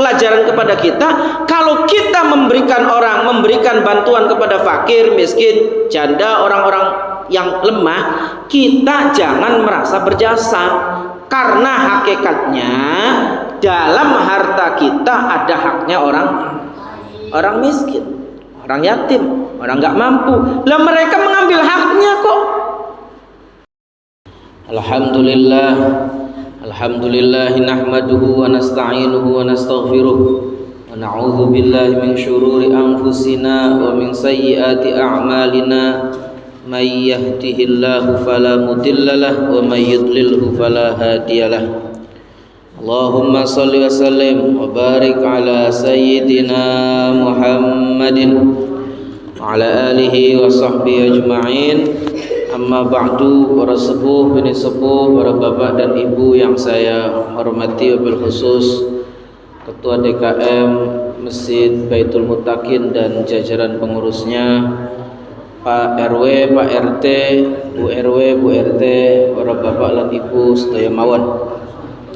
pelajaran kepada kita, kalau kita memberikan bantuan kepada fakir, miskin, janda, orang-orang yang lemah, kita jangan merasa berjasa, karena hakikatnya dalam harta kita ada haknya orang miskin, orang yatim, orang nggak mampu. Lah mereka mengambil haknya kok. Alhamdulillah nahmaduhu wa nasta'inuhu wa nastaghfiruh wa na'udzu billahi min syururi anfusina wa min sayyiati a'malina may yahdihillahu fala mudhillalah wa may yudlilhu fala hadiyalah. Allahumma shalli wa sallim wa barik ala sayyidina Muhammadin wa ala alihi wa sahbihi ajma'in. Amma ba'du, para sepuh, bini sepuh, para bapak dan ibu yang saya hormati, wabil khusus Ketua DKM Masjid Baitul Muttaqin dan jajaran pengurusnya, Pak RW, Pak RT, Bu RW, Bu RT, para bapak dan ibu sedaya mawon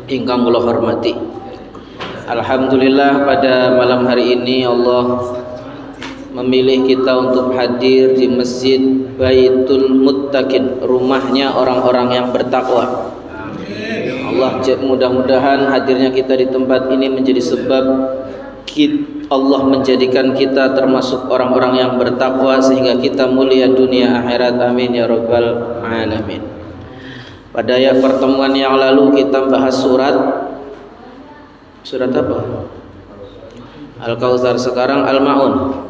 ingkang kula hormati. Alhamdulillah pada malam hari ini Allah memilih kita untuk hadir di Masjid Baitul Muttaqin, rumahnya orang-orang yang bertakwa. Allah, mudah-mudahan hadirnya kita di tempat ini menjadi sebab Allah menjadikan kita termasuk orang-orang yang bertakwa sehingga kita mulia dunia akhirat. Amin ya rabbal alamin. Pada pertemuan yang lalu kita bahas surat apa? Al-Kautsar. Sekarang Al-Maun.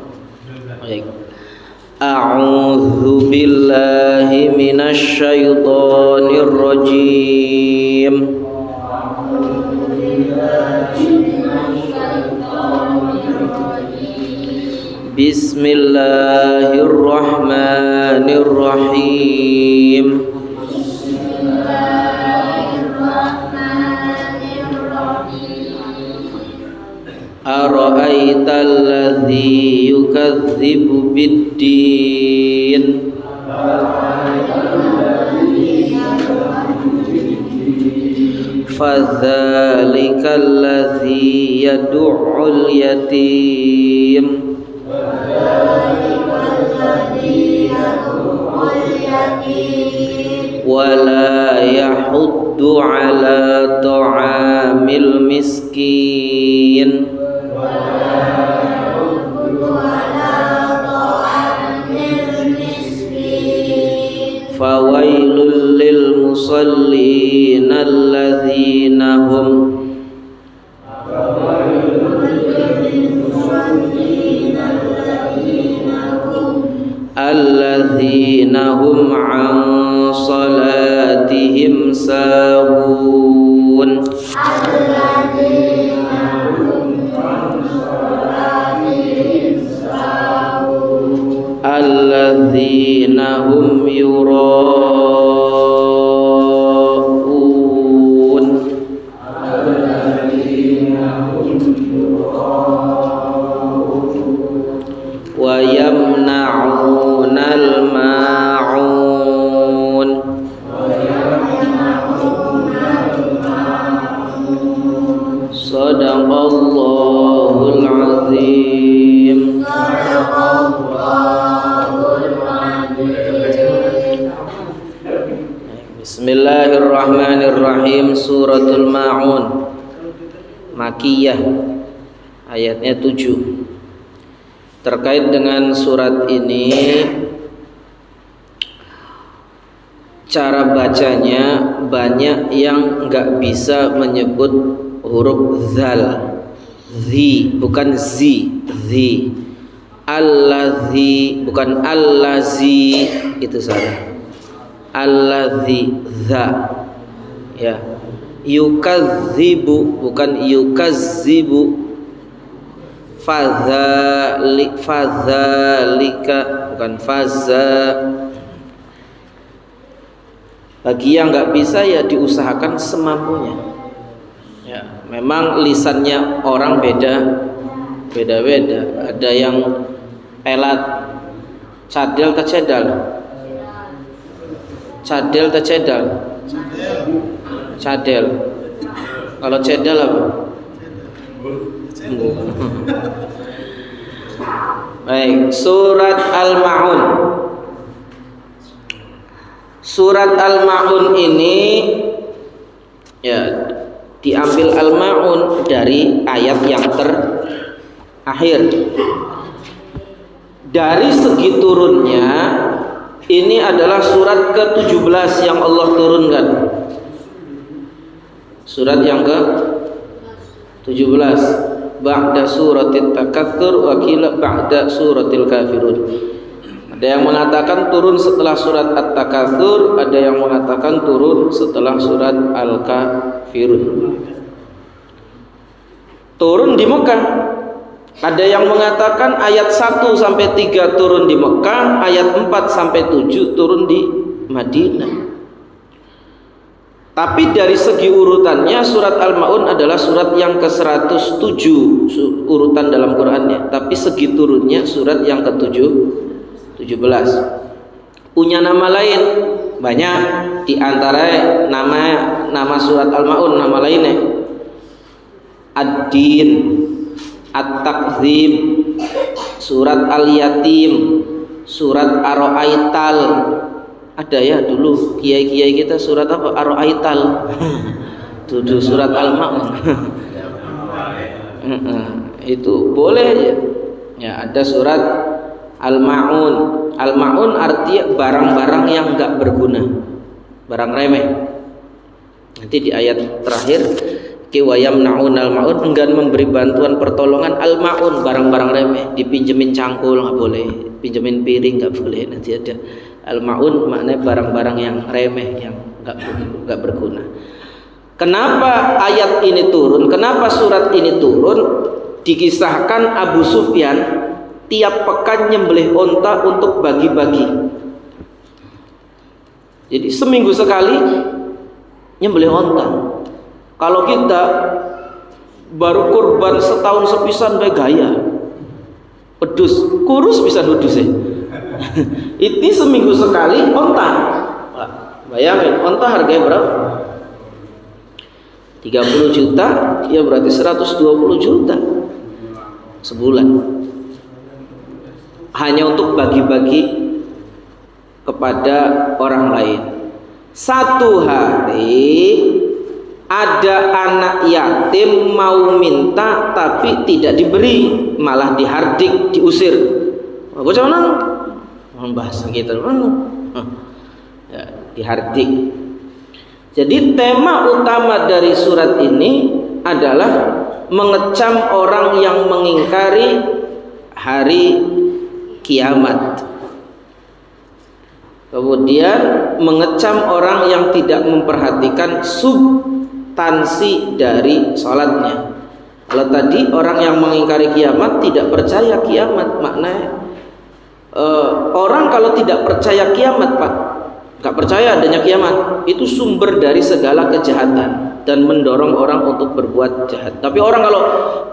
Baik. A'udzu billahi minasy syaithanir rajim. Bismillahirrahmanirrahim. Ara'aital ladzi yukadzibu biddin. Fadzalikal ladzi yad'ul yatim. Wala yahuddu ala ta'amil miskin. Fawailul lil musallin alladzina hum an salatihim sahun. Alladzina hum yura'un. Wa yamna'unal ma'un. Sadaqallahul azim. Bismillahirrahmanirrahim. Suratul Ma'un Makiyah, ayatnya 7. Terkait dengan surat ini, cara bacanya banyak yang nggak bisa menyebut huruf zal, zi, bukan zi, zi. Allazi bukan allazi, itu salah. Allazi, za, ya. Yukadzibu bukan yukazzibu. Fadzalika bukan fazza. Bagi yang nggak bisa ya diusahakan semampunya. Ya, memang lisannya orang beda-beda. Ada yang pelat, cadel atau cedal? Cadel atau cedal? Cadel. Kalau cedal apa? Baik, surat Al-Ma'un. Surat Al-Ma'un ini ya diambil Al-Ma'un dari ayat yang terakhir. Dari segi turunnya ini adalah surat ke-17 yang Allah turunkan. Surat yang ke-17 ba'da suratit takatsur wa qila ba'da suratil kafirun. Ada yang mengatakan turun setelah surat At-Takatsur, ada yang mengatakan turun setelah surat Al-Kafirun. Turun di Mekah. Ada yang mengatakan ayat 1 sampai 3 turun di Mekah, ayat 4 sampai 7 turun di Madinah. Tapi dari segi urutannya surat Al-Ma'un adalah surat yang ke-107 urutan dalam Qur'annya, tapi segi turunnya surat yang ke-17. Punya nama lain banyak, di antara nama surat Al-Ma'un, nama lainnya Ad-Din, At-Takzib, surat Al-Yatim, surat Ar-Ra'aital. Ada ya dulu kiai-kiai kita surat apa? Ar-Ra'aital. Itu surat Al-Ma'un. Itu boleh ya. Ya, ada surat Al-Ma'un. Al-Ma'un artinya barang-barang yang enggak berguna, barang remeh. Nanti di ayat terakhir wa yamna'un al-ma'un, enggan memberi bantuan pertolongan al-ma'un, barang-barang remeh, dipinjemin cangkul nggak boleh, pinjemin piring nggak boleh. Nanti ada al-ma'un maknanya barang-barang yang remeh, yang nggak berguna. Kenapa ayat ini turun? Kenapa surat ini turun? Dikisahkan Abu Sufyan tiap pekan nyembelih onta untuk bagi-bagi. Jadi seminggu sekali nyembelih onta. Kalau kita baru kurban setahun sepisan bae gaya, pedus, kurus bisa dudus ya. Ini seminggu sekali onta. Bayangin, onta harganya berapa? 30 juta, ya berarti 120 juta sebulan. Hanya untuk bagi-bagi kepada orang lain. Satu hari ada anak yatim mau minta tapi tidak diberi, malah dihardik, diusir. Bocah mana? Bahasa kita ya, dihardik. Jadi tema utama dari surat ini adalah mengecam orang yang mengingkari hari kiamat. Kemudian mengecam orang yang tidak memperhatikan substansi dari sholatnya. Kalau tadi orang yang mengingkari kiamat tidak percaya kiamat, maknanya orang kalau tidak percaya kiamat, Pak, nggak percaya adanya kiamat, itu sumber dari segala kejahatan dan mendorong orang untuk berbuat jahat. Tapi orang kalau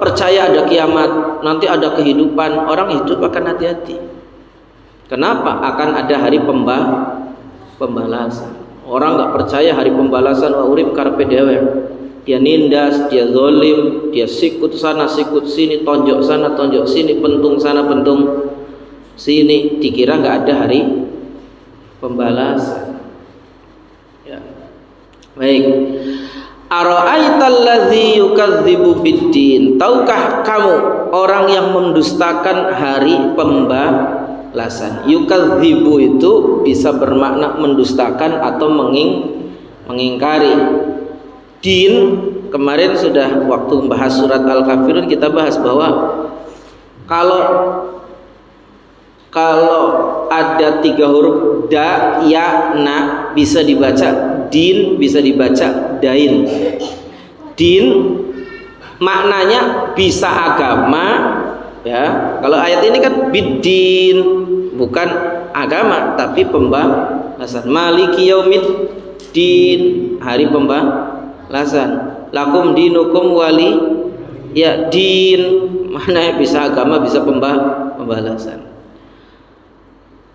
percaya ada kiamat, nanti ada kehidupan, orang hidup akan hati-hati. Kenapa? Akan ada hari pembalasan. Orang nggak percaya hari pembalasan, wa urip karpe dewe. Dia nindas, dia zolim, dia sikut sana, sikut sini, tonjok sana, tonjok sini, pentung sana, pentung sini. Dikira nggak ada hari pembalasan. Ya. Baik. Ara'aital ladzi yukadzibu biddin. Tahukah kamu orang yang mendustakan hari pembalasan? Yukadzibu itu bisa bermakna mendustakan atau mengingkari. Din, kemarin sudah waktu membahas surat Al-Kafirun kita bahas bahwa kalau ada 3 huruf da, ya, na bisa dibaca din, bisa dibaca dain. Din maknanya bisa agama ya. Kalau ayat ini kan biddin, bukan agama tapi pembalasan. Maliki yaumiddin, hari pembalasan. Lakum dinukum wali ya din, maknanya bisa agama bisa pembalasan.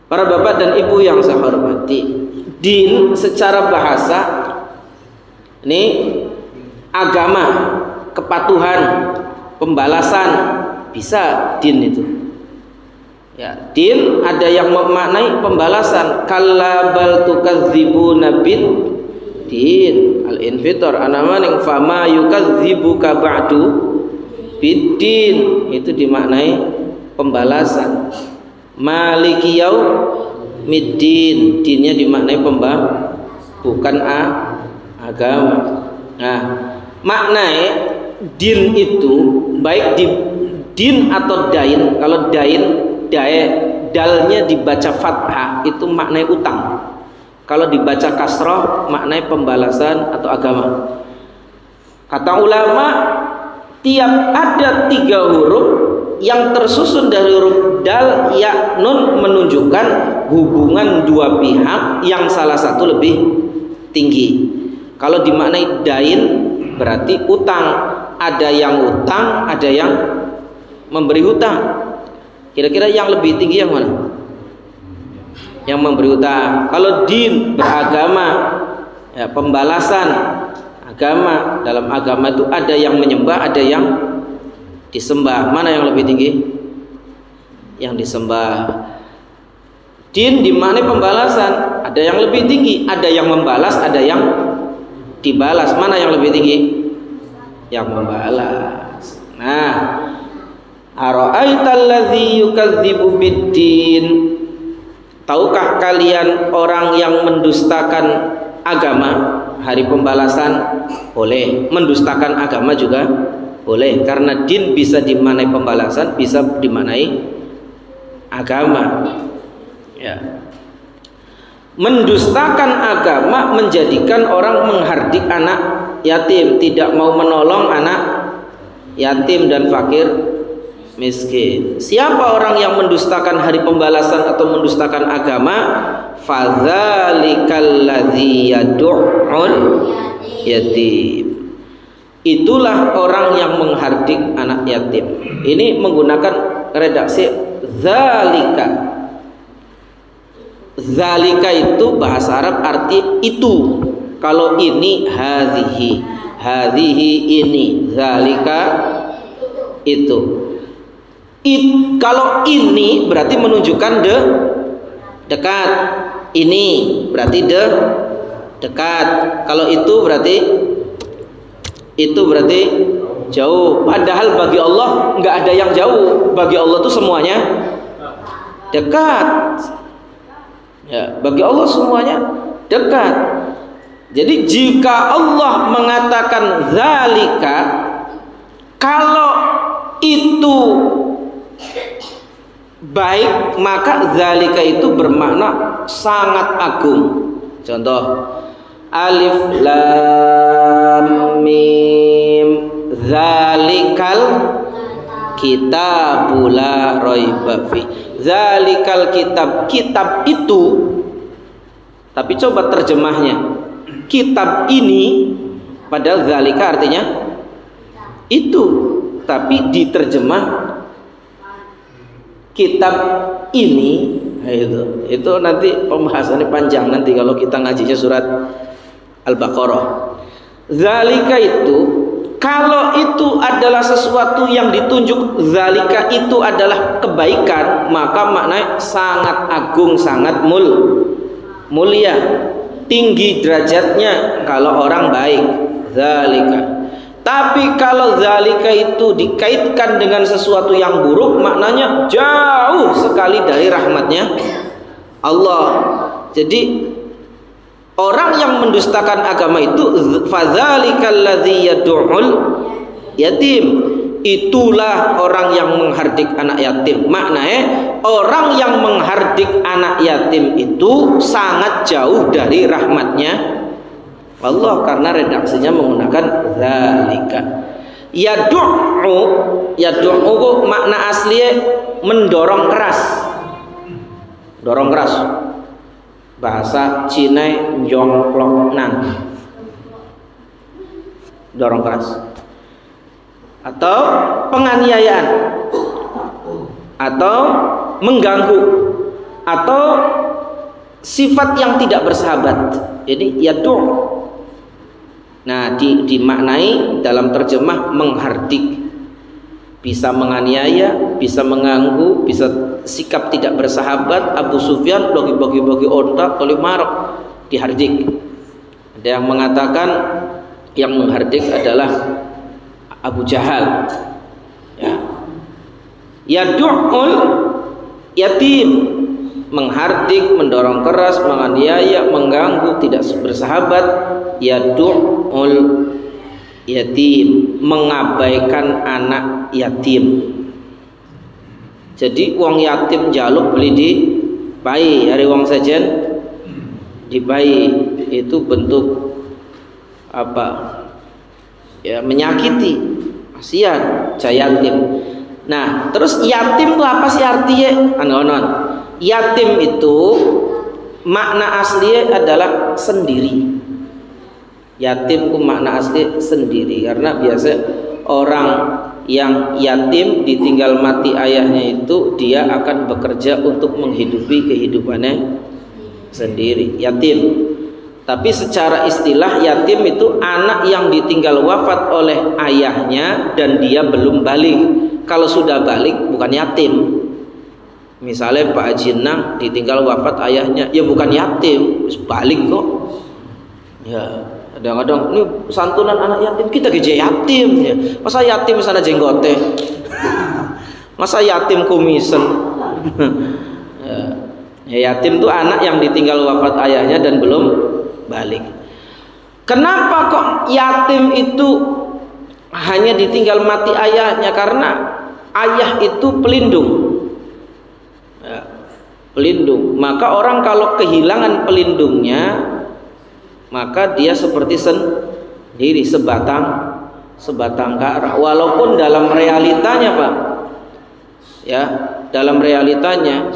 Para bapak dan ibu yang saya hormati, din secara bahasa ini agama, kepatuhan, pembalasan, bisa din itu. Ya, din ada yang memaknai pembalasan. Kalla bal tukadzibuna bid din. Al-Infitar anamaning fama yukadzibuka ba'du biddin, itu dimaknai pembalasan. Maliki yaumiddin, dinnya dimaknai bukan agama. Nah, maknai din itu baik di din atau dain. Kalau dalnya dibaca fathah itu maknai utang. Kalau dibaca kasroh maknai pembalasan atau agama. Kata ulama, tiap ada 3 huruf yang tersusun dari huruf dal, ya, nun menunjukkan hubungan dua pihak yang salah satu lebih tinggi. Kalau dimaknai dain berarti utang, ada yang utang, ada yang memberi hutang. Kira-kira yang lebih tinggi yang mana? Yang memberi hutang. Kalau din beragama, ya, pembalasan agama. Dalam agama itu ada yang menyembah, ada yang disembah. Mana yang lebih tinggi? Yang disembah. Din dimaknai pembalasan, ada yang lebih tinggi, ada yang membalas, ada yang dibalas. Mana yang lebih tinggi? Yang membalas. Nah, ara'aital ladzi yukadzibu biddin, tahukah kalian orang yang mendustakan agama? Hari pembalasan boleh, mendustakan agama juga boleh, karena din bisa dimaknai pembalasan, bisa dimaknai agama. Ya. Mendustakan agama menjadikan orang menghardik anak yatim, tidak mau menolong anak yatim dan fakir miskin. Siapa orang yang mendustakan hari pembalasan atau mendustakan agama? Fadzalikal ladzi yad'ul yatim. Itulah orang yang menghardik anak yatim. Ini menggunakan redaksi zalika. Zalika itu bahasa Arab arti itu. Kalau ini hadhihi, hadhihi ini, zalika itu. Kalau ini berarti menunjukkan dekat. Ini berarti dekat. Kalau itu berarti jauh. Padahal bagi Allah nggak ada yang jauh. Bagi Allah itu semuanya dekat. Ya, bagi Allah semuanya dekat. Jadi jika Allah mengatakan zalika, kalau itu baik, maka zalika itu bermakna sangat agung. Contoh, alif lam mim, zalikal kitabul la raiba fi. Zalikal kitab, kitab itu. Tapi coba terjemahnya, kitab ini, padahal zalika artinya itu, tapi diterjemah kitab ini. Nah, itu nanti pembahasannya panjang nanti kalau kita ngajinya surat Al-Baqarah. Zalika itu, kalau itu adalah sesuatu yang ditunjuk, zalika itu adalah kebaikan, maka maknanya sangat agung, sangat mulia, tinggi derajatnya kalau orang baik. Zalika. Tapi kalau zalika itu dikaitkan dengan sesuatu yang buruk, maknanya jauh sekali dari rahmatnya Allah. Jadi orang yang mendustakan agama itu fadzalikal ladzi yad'ul yatim, itulah orang yang menghardik anak yatim. Maknanya orang yang menghardik anak yatim itu sangat jauh dari rahmatnya Allah, karena redaksinya menggunakan zalika. Yad'u makna aslinya mendorong keras. Dorong keras. Bahasa Cina jongkloknan. Dorong keras. Atau penganiayaan. Atau mengganggu. Atau sifat yang tidak bersahabat. Jadi yad'u. Nah, dimaknai dalam terjemah menghardik. bisa menganiaya, bisa mengganggu, bisa sikap tidak bersahabat. Abu Sufyan bagi-bagi onta oleh Marok dihardik. Ada yang mengatakan yang menghardik adalah Abu Jahal. Ya. Yadu'ul yatim, menghardik, mendorong keras, menganiaya, mengganggu, tidak bersahabat. Yadu'ul yatim, mengabaikan anak yatim. Jadi wong yatim jaluk beli di bayi, hari wong sajen di bayi, itu bentuk apa? Ya, menyakiti, kasihan yatim. Nah, terus yatim itu apa sih artinya? Anonon. Yatim itu makna aslinya adalah sendiri. Yatim itu makna asli sendiri, karena biasa orang yang yatim ditinggal mati ayahnya itu dia akan bekerja untuk menghidupi kehidupannya sendiri, yatim. Tapi secara istilah yatim itu anak yang ditinggal wafat oleh ayahnya dan dia belum balik. Kalau sudah balik bukan yatim. Misalnya Pak Haji Nang ditinggal wafat ayahnya, ya bukan yatim, balik kok. Ya, kadang-kadang ini santunan anak yatim, kita geje yatim ya. Masa yatim sana jenggote? Masa yatim kumisen? Ya, yatim itu anak yang ditinggal wafat ayahnya dan belum balik. Kenapa kok yatim itu hanya ditinggal mati ayahnya? Karena ayah itu pelindung, ya, pelindung. Maka orang kalau kehilangan pelindungnya, maka dia seperti sendiri, sebatang kara. Walaupun dalam realitanya Pak, ya, dalam realitanya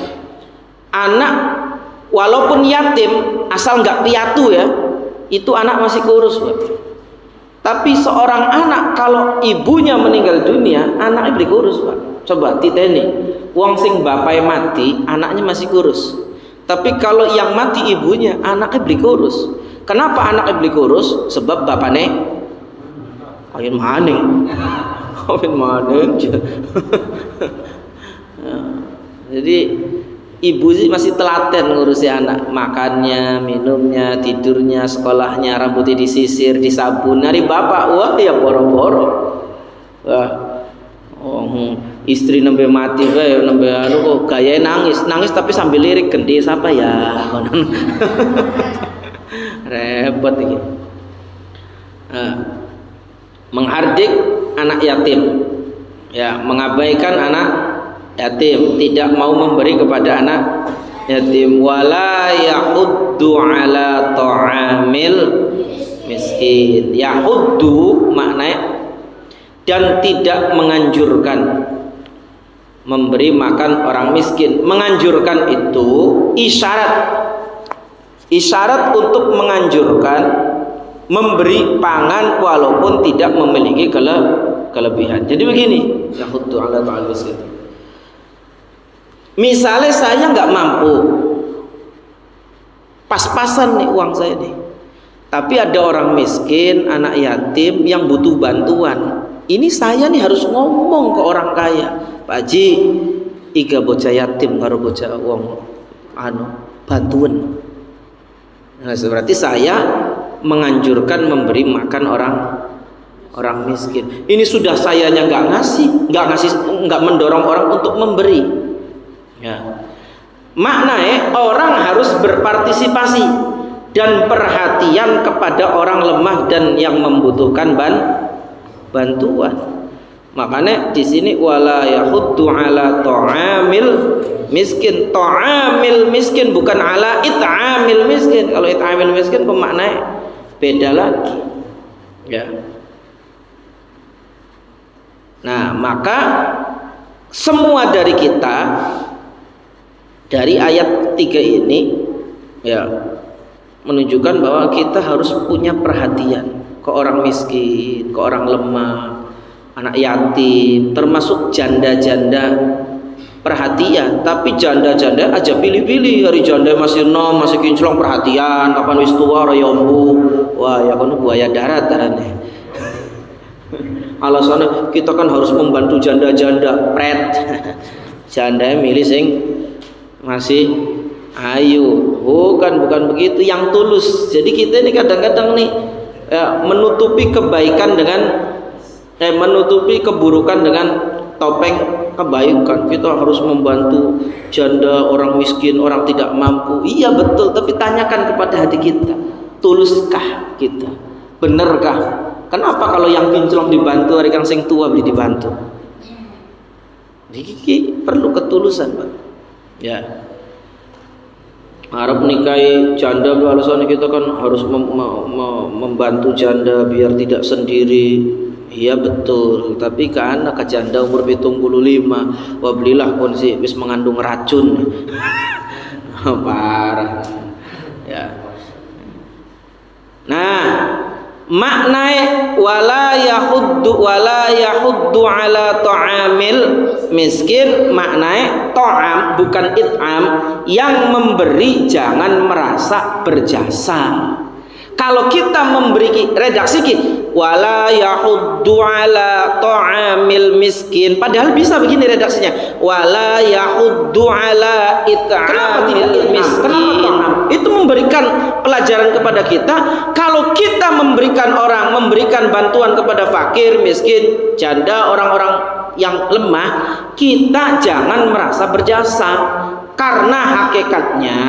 anak walaupun yatim asal nggak piatu ya, itu anak masih kurus Pak. Tapi seorang anak kalau ibunya meninggal dunia, anaknya beli kurus Pak. Coba titeni, wong sing bapai mati, anaknya masih kurus. Tapi kalau yang mati ibunya, anaknya beli kurus. Kenapa anaknya beli kurus? Sebab bapaknya kawin maning. Kawin maning. Jadi ibu sih masih telaten ngurusi anak, makannya, minumnya, tidurnya, sekolahnya, rambutnya disisir, disabun. Dari bapak, wah ya boro-boro. Wah, istri nembe mati, nembe anu kok gaya nangis tapi sambil lirik gede siapa ya? Repot ini. Menghardik anak yatim, ya, mengabaikan anak yatim, tidak mau memberi kepada anak yatim. Wala yahuddu ala ta'amil miskin. Yahuddu maknanya dan tidak menganjurkan memberi makan orang miskin. Menganjurkan itu isyarat untuk menganjurkan memberi pangan walaupun tidak memiliki kelebihan. Jadi begini, yahuddu ala ta'amil miskin. Misalnya saya nggak mampu, pas-pasan nih uang saya nih, tapi ada orang miskin, anak yatim yang butuh bantuan. Ini saya nih harus ngomong ke orang kaya, Pak Haji, iga bocah yatim karo bocah uang bantuan. Nah, berarti saya menganjurkan memberi makan orang miskin. Ini sudah sayanya nggak mendorong orang untuk memberi. Ya. Maknanya orang harus berpartisipasi dan perhatian kepada orang lemah dan yang membutuhkan bantuan. Makanya di sini wala yahuddu ala ta'amil miskin. Ta'amil miskin bukan ala it'amil miskin. Kalau it'amil miskin pemaknanya beda lagi. Ya. Nah, maka semua dari kita dari ayat 3 ini ya menunjukkan bahwa kita harus punya perhatian ke orang miskin, ke orang lemah, anak yatim, termasuk janda-janda. Perhatian, tapi janda-janda aja pilih-pilih. Hari janda masih nom, masih kinclong perhatian, kapan wis tua rayombu. Wah, ya kono buaya darat darane. alasannya kita kan harus membantu janda-janda, pret. Janda milih sing masih ayu. Bukan begitu, yang tulus. Jadi kita ini kadang-kadang nih menutupi kebaikan dengan menutupi keburukan dengan topeng kebaikan. Kita harus membantu janda, orang miskin, orang tidak mampu. Iya betul, tapi tanyakan kepada hati kita, tuluskah kita? Benerkah? Kenapa kalau yang kinclong dibantu, hari kang sing tua beli dibantu? Ini perlu ketulusan, Pak. Ya. Arab nikahi janda, alasannya kita kan harus membantu janda biar tidak sendiri. Iya betul, tapi kan anak janda umur 75, wablilah kondisi wis mengandung racun. Parah. Ya. Nah, maknai wala yahuddu ala ta'amil miskin, maknai ta'am bukan it'am, yang memberi jangan merasa berjasa. Kalau kita memberi redaksi wala yahuddu ala ta'amil miskin, padahal bisa begini redaksinya, wala yahuddu ala it'amil miskin. Kenapa ta'am? Itu memberikan pelajaran kepada kita, kalau kita memberikan bantuan kepada fakir, miskin, janda, orang-orang yang lemah, kita jangan merasa berjasa, karena hakikatnya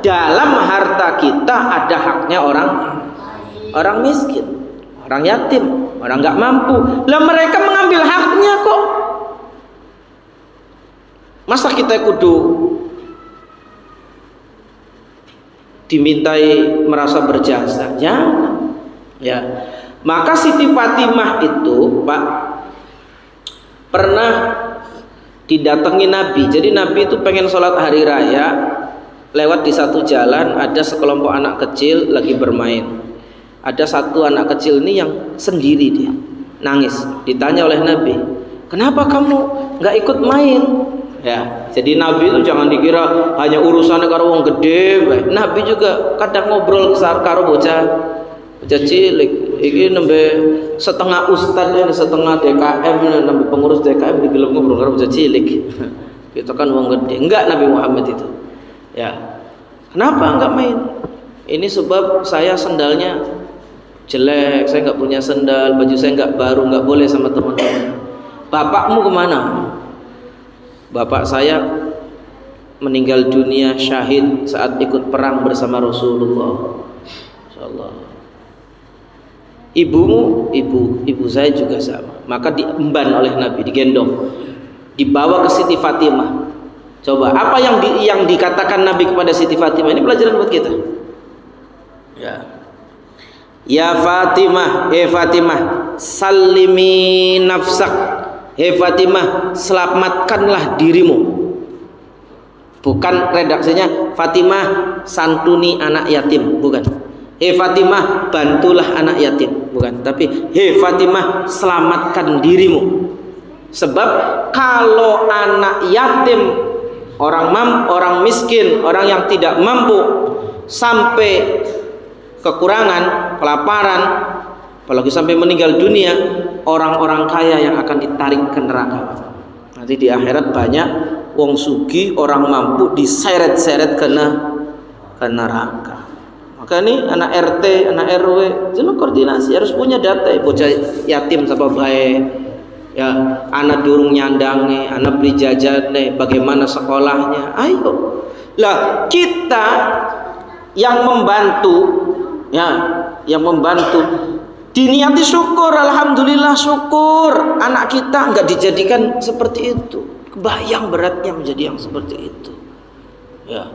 dalam harta kita ada haknya orang miskin, orang yatim, orang nggak mampu. Lah mereka mengambil haknya kok. Masa kita kudu dimintai merasa berjasa? Jangan. Ya. Maka Siti Fatimah itu, Pak, pernah didatangi Nabi. Jadi Nabi itu pengen sholat hari raya, lewat di satu jalan ada sekelompok anak kecil lagi bermain. Ada satu anak kecil ini yang sendiri, dia nangis. Ditanya oleh Nabi, kenapa kamu nggak ikut main? Ya, jadi Nabi itu jangan dikira hanya urusannya karo wong gede. Nabi juga kadang ngobrol karo bocah cilik. Iki nembe setengah ustad, setengah DKM, nembe pengurus DKM digelem ngobrol karo bocah cilik. Kita kan wong gede. Enggak, Nabi Muhammad itu. Ya. Kenapa enggak main? Ini sebab saya sendalnya jelek, saya enggak punya sendal, baju saya enggak baru, enggak boleh sama teman-teman. Bapakmu kemana? Bapak saya meninggal dunia syahid saat ikut perang bersama Rasulullah. Insyaallah. Ibumu, ibu saya juga sama. Maka diemban oleh Nabi, digendong, dibawa ke Siti Fatimah. Coba apa yang dikatakan Nabi kepada Siti Fatimah? Ini pelajaran buat kita. Ya Fatimah, Fatimah, salimi nafsak. Fatimah, selamatkanlah dirimu. Bukan redaksinya Fatimah, santuni anak yatim, bukan. Fatimah, bantulah anak yatim, bukan. Tapi Fatimah, selamatkan dirimu. Sebab kalau anak yatim, orang miskin, orang yang tidak mampu, sampai kekurangan, kelaparan, apalagi sampai meninggal dunia, orang-orang kaya yang akan ditarik ke neraka. Nanti di akhirat banyak wong sugi, orang mampu diseret-seret ke neraka. Maka ini anak RT, anak RW, jelas koordinasi, harus punya data. Bocah yatim sama baik, ya, anak durung nyandange, anak beli jajane, bagaimana sekolahnya. Ayo, lah kita yang membantu, ya, yang membantu, diniati syukur, alhamdulillah syukur. Anak kita nggak dijadikan seperti itu. Kebayang beratnya menjadi yang seperti itu, ya.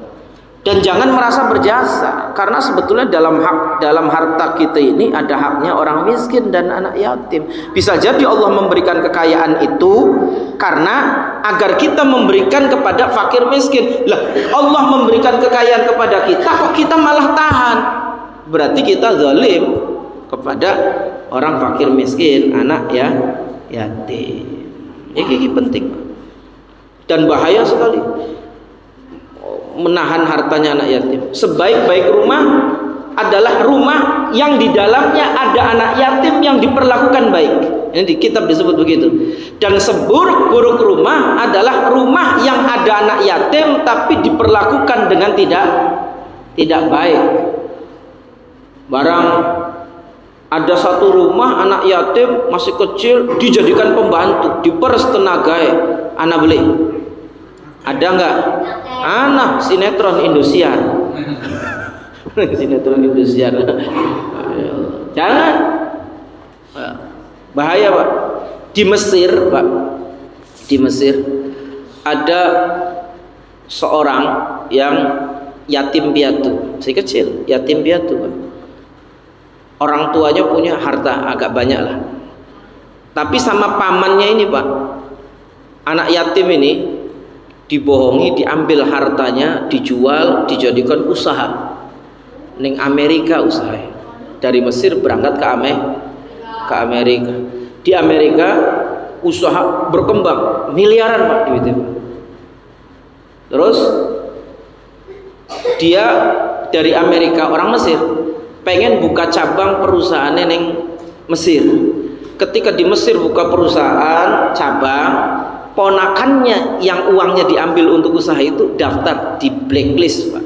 Dan jangan merasa berjasa, karena sebetulnya dalam harta kita ini ada haknya orang miskin dan anak yatim. Bisa jadi Allah memberikan kekayaan itu karena agar kita memberikan kepada fakir miskin. Lah, Allah memberikan kekayaan kepada kita, kok kita malah tahan? Berarti kita zalim kepada orang fakir miskin, anak yatim. Ini penting dan bahaya sekali menahan hartanya anak yatim. Sebaik-baik rumah adalah rumah yang di dalamnya ada anak yatim yang diperlakukan baik. Ini di kitab disebut begitu. Dan seburuk-buruk rumah adalah rumah yang ada anak yatim tapi diperlakukan dengan tidak baik. Barang ada satu rumah anak yatim masih kecil dijadikan pembantu, diperes tenagai, anak beli. Ada enggak? Anak sinetron Indosiar. Sinetron Indosiar. Jangan. Bahaya, Pak. Di Mesir, Pak. Di Mesir ada seorang yang yatim piatu, si kecil, yatim piatu, Pak. Orang tuanya punya harta agak banyak lah. Tapi sama pamannya ini, Pak, anak yatim ini dibohongi, diambil hartanya, dijual, dijadikan usaha. Ning Amerika usaha. Dari Mesir berangkat ke Amerika. Di Amerika usaha berkembang, miliaran, Pak, duitnya. Terus dia dari Amerika, orang Mesir, pengen buka cabang perusahaannya neng Mesir. Ketika di Mesir buka perusahaan cabang, ponakannya yang uangnya diambil untuk usaha itu daftar di blacklist, Pak.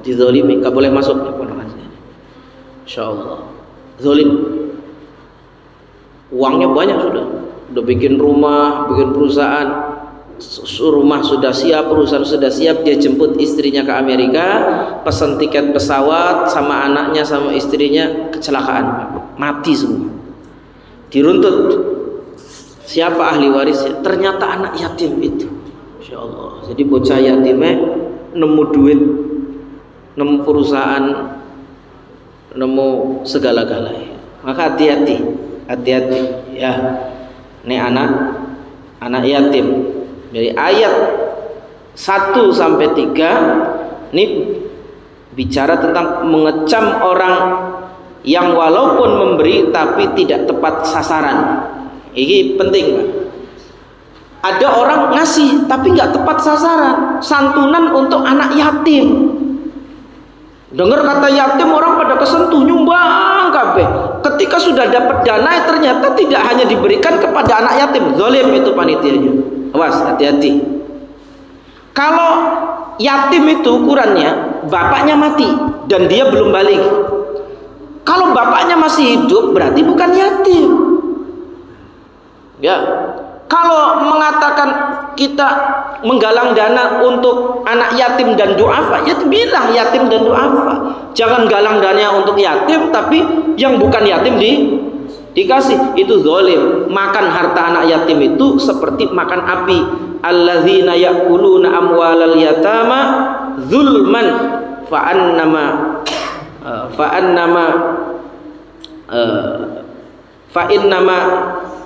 Dizolimi, gak boleh masuk ponakannya. Insyaallah zolim. Uangnya banyak sudah bikin rumah, bikin perusahaan. Rumah sudah siap, perusahaan sudah siap, dia jemput istrinya ke Amerika, pesan tiket pesawat, sama anaknya sama istrinya kecelakaan, mati semua, diruntut. Siapa ahli warisnya? Ternyata anak yatim itu. Insya Allah. Jadi bocah yatimnya nemu duit, nemu perusahaan, nemu segala-galanya. Maka hati-hati ya. Ini anak yatim. Dari ayat 1 sampai 3 ini bicara tentang mengecam orang yang walaupun memberi tapi tidak tepat sasaran. Ini penting, Pak. Ada orang ngasih tapi nggak tepat sasaran. Santunan untuk anak yatim. Dengar kata yatim orang pada kesentuh nyumbang kabeh. Ketika sudah dapat dana ternyata tidak hanya diberikan kepada anak yatim. Zalim itu panitianya. Awas, hati-hati. Kalau yatim itu ukurannya bapaknya mati dan dia belum balik. Kalau bapaknya masih hidup berarti bukan yatim. Ya. Kalau mengatakan kita menggalang dana untuk anak yatim dan duafa, ya bilang yatim dan duafa. Jangan galang dana untuk yatim tapi yang bukan yatim dikasih, itu zalim. Makan harta anak yatim itu seperti makan api. Alladzina ya'kuluna amwalal yatama zulman fa innama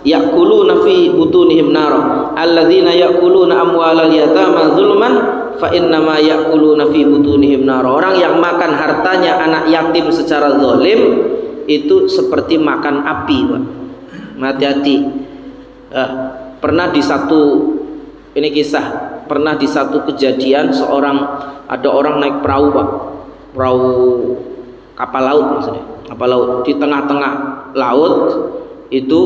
ya'kuluna fi butunihim nar. Alladzina ya'kuluna amwalal yatama zulman fa innama ya'kuluna fi butunihim nar. Orang yang makan hartanya anak yatim secara zalim itu seperti makan api, Pak. Hati-hati. Pernah di satu kejadian ada orang naik perahu, Pak. Perahu kapal laut maksudnya. Kapal laut di tengah-tengah laut itu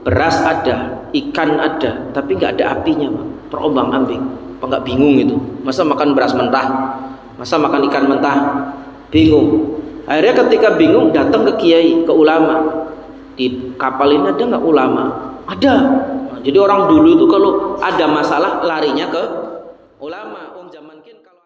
beras ada, ikan ada, tapi nggak ada apinya, Pak. Terombang-ambing. Apa nggak bingung itu? Masa makan beras mentah? Masa makan ikan mentah? Bingung. Akhirnya ketika bingung datang ke kiai, ke ulama. Di kapal ini ada nggak ulama? Ada. Nah, jadi orang dulu itu kalau ada masalah larinya ke ulama. Zaman kalau